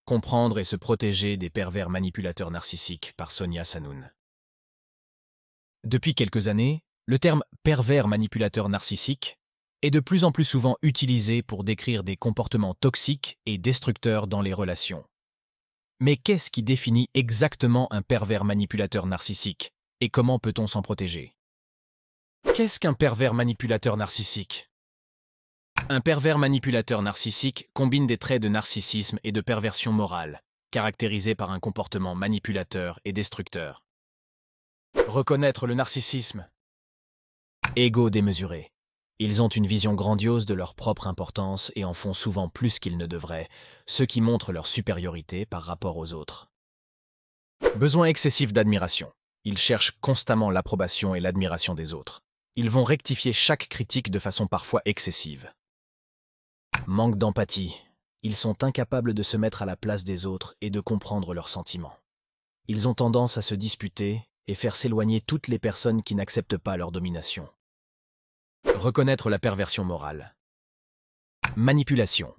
Comprendre et se protéger des pervers manipulateurs narcissiques par Sonia Sanoun. Depuis quelques années, le terme pervers manipulateur narcissique est de plus en plus souvent utilisé pour décrire des comportements toxiques et destructeurs dans les relations. Mais qu'est-ce qui définit exactement un pervers manipulateur narcissique et comment peut-on s'en protéger? Qu'est-ce qu'un pervers manipulateur narcissique? Un pervers manipulateur narcissique combine des traits de narcissisme et de perversion morale, caractérisés par un comportement manipulateur et destructeur. Reconnaître le narcissisme. Ego démesuré. Ils ont une vision grandiose de leur propre importance et en font souvent plus qu'ils ne devraient, ce qui montre leur supériorité par rapport aux autres. Besoin excessif d'admiration. Ils cherchent constamment l'approbation et l'admiration des autres. Ils vont rectifier chaque critique de façon parfois excessive. Manque d'empathie. Ils sont incapables de se mettre à la place des autres et de comprendre leurs sentiments. Ils ont tendance à se disputer et faire s'éloigner toutes les personnes qui n'acceptent pas leur domination. Reconnaître la perversion morale. Manipulation.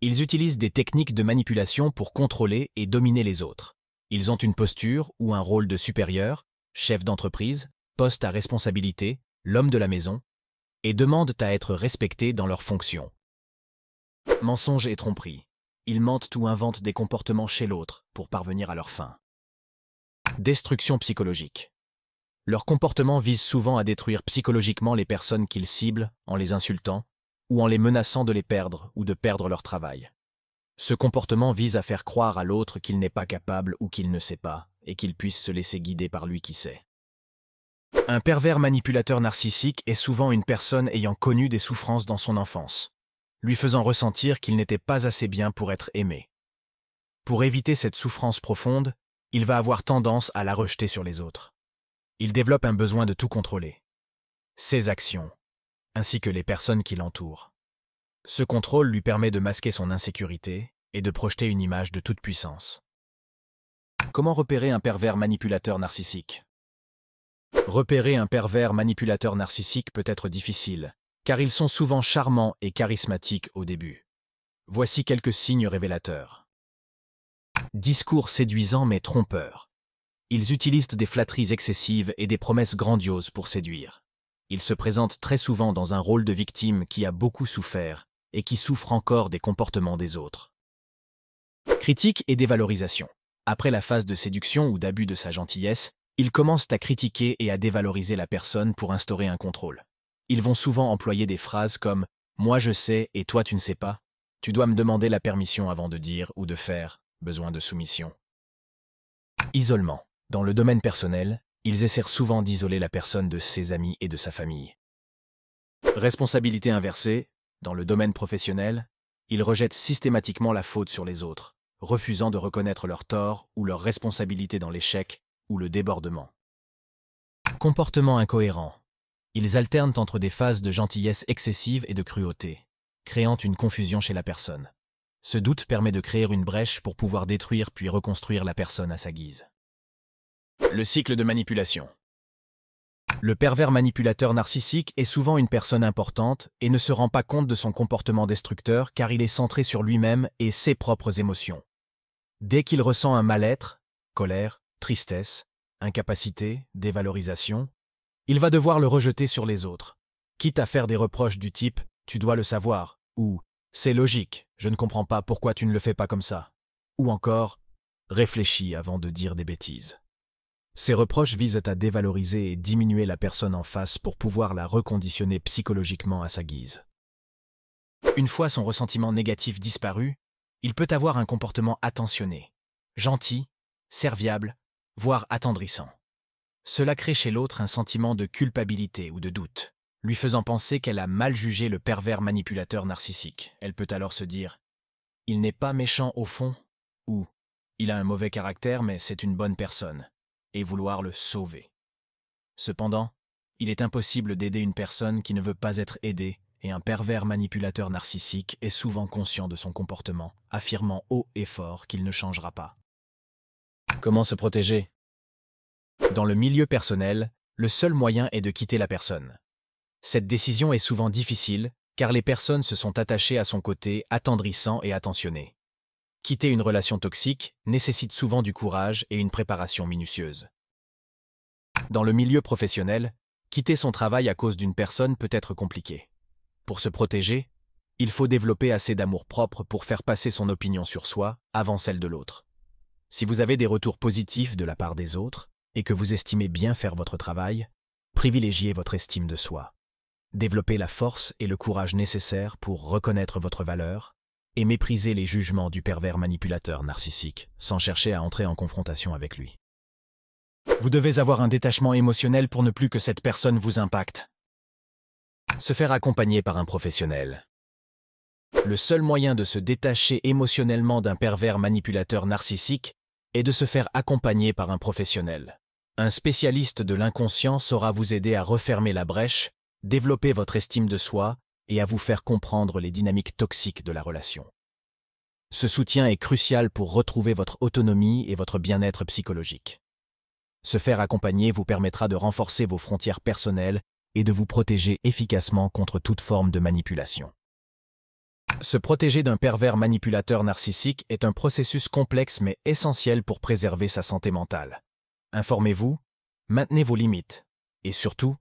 Ils utilisent des techniques de manipulation pour contrôler et dominer les autres. Ils ont une posture ou un rôle de supérieur, chef d'entreprise, poste à responsabilité, l'homme de la maison, et demandent à être respectés dans leurs fonctions. Mensonges et tromperies. Ils mentent ou inventent des comportements chez l'autre pour parvenir à leurs fins. Destruction psychologique. Leur comportement vise souvent à détruire psychologiquement les personnes qu'ils ciblent en les insultant ou en les menaçant de les perdre ou de perdre leur travail. Ce comportement vise à faire croire à l'autre qu'il n'est pas capable ou qu'il ne sait pas et qu'il puisse se laisser guider par lui qui sait. Un pervers manipulateur narcissique est souvent une personne ayant connu des souffrances dans son enfance, lui faisant ressentir qu'il n'était pas assez bien pour être aimé. Pour éviter cette souffrance profonde, il va avoir tendance à la rejeter sur les autres. Il développe un besoin de tout contrôler. Ses actions, ainsi que les personnes qui l'entourent. Ce contrôle lui permet de masquer son insécurité et de projeter une image de toute puissance. Comment repérer un pervers manipulateur narcissique? Repérer un pervers manipulateur narcissique peut être difficile, car ils sont souvent charmants et charismatiques au début. Voici quelques signes révélateurs. Discours séduisant mais trompeur. Ils utilisent des flatteries excessives et des promesses grandioses pour séduire. Ils se présentent très souvent dans un rôle de victime qui a beaucoup souffert et qui souffre encore des comportements des autres. Critique et dévalorisation. Après la phase de séduction ou d'abus de sa gentillesse, ils commencent à critiquer et à dévaloriser la personne pour instaurer un contrôle. Ils vont souvent employer des phrases comme « moi je sais et toi tu ne sais pas »,« tu dois me demander la permission avant de dire ou de faire », besoin de soumission. Isolement. Dans le domaine personnel, ils essaient souvent d'isoler la personne de ses amis et de sa famille. Responsabilité inversée. Dans le domaine professionnel, ils rejettent systématiquement la faute sur les autres, refusant de reconnaître leur tort ou leur responsabilité dans l'échec ou le débordement. Comportement incohérent. Ils alternent entre des phases de gentillesse excessive et de cruauté, créant une confusion chez la personne. Ce doute permet de créer une brèche pour pouvoir détruire puis reconstruire la personne à sa guise. Le cycle de manipulation. Le pervers manipulateur narcissique est souvent une personne importante et ne se rend pas compte de son comportement destructeur car il est centré sur lui-même et ses propres émotions. Dès qu'il ressent un mal-être, colère, tristesse, incapacité, dévalorisation, il va devoir le rejeter sur les autres, quitte à faire des reproches du type « tu dois le savoir » ou « c'est logique, je ne comprends pas pourquoi tu ne le fais pas comme ça » ou encore « réfléchis avant de dire des bêtises ». Ces reproches visent à dévaloriser et diminuer la personne en face pour pouvoir la reconditionner psychologiquement à sa guise. Une fois son ressentiment négatif disparu, il peut avoir un comportement attentionné, gentil, serviable, voire attendrissant. Cela crée chez l'autre un sentiment de culpabilité ou de doute, lui faisant penser qu'elle a mal jugé le pervers manipulateur narcissique. Elle peut alors se dire « il n'est pas méchant au fond » ou « il a un mauvais caractère mais c'est une bonne personne » et vouloir le sauver. Cependant, il est impossible d'aider une personne qui ne veut pas être aidée et un pervers manipulateur narcissique est souvent conscient de son comportement, affirmant haut et fort qu'il ne changera pas. Comment se protéger? Dans le milieu personnel, le seul moyen est de quitter la personne. Cette décision est souvent difficile car les personnes se sont attachées à son côté attendrissant et attentionné. Quitter une relation toxique nécessite souvent du courage et une préparation minutieuse. Dans le milieu professionnel, quitter son travail à cause d'une personne peut être compliqué. Pour se protéger, il faut développer assez d'amour-propre pour faire passer son opinion sur soi avant celle de l'autre. Si vous avez des retours positifs de la part des autres et que vous estimez bien faire votre travail, privilégiez votre estime de soi. Développez la force et le courage nécessaires pour reconnaître votre valeur et mépriser les jugements du pervers manipulateur narcissique sans chercher à entrer en confrontation avec lui. Vous devez avoir un détachement émotionnel pour ne plus que cette personne vous impacte. Se faire accompagner par un professionnel. Le seul moyen de se détacher émotionnellement d'un pervers manipulateur narcissique est de se faire accompagner par un professionnel. Un spécialiste de l'inconscient saura vous aider à refermer la brèche, développer votre estime de soi et à vous faire comprendre les dynamiques toxiques de la relation. Ce soutien est crucial pour retrouver votre autonomie et votre bien-être psychologique. Se faire accompagner vous permettra de renforcer vos frontières personnelles et de vous protéger efficacement contre toute forme de manipulation. Se protéger d'un pervers manipulateur narcissique est un processus complexe mais essentiel pour préserver sa santé mentale. Informez-vous, maintenez vos limites et surtout,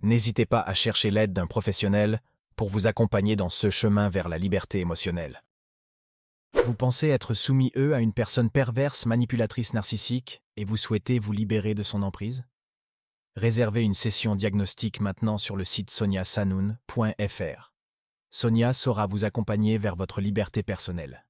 n'hésitez pas à chercher l'aide d'un professionnel pour vous accompagner dans ce chemin vers la liberté émotionnelle. Vous pensez être soumis à une personne perverse manipulatrice narcissique et vous souhaitez vous libérer de son emprise? Réservez une session diagnostique maintenant sur le site soniasanoun.fr. Sonia saura vous accompagner vers votre liberté personnelle.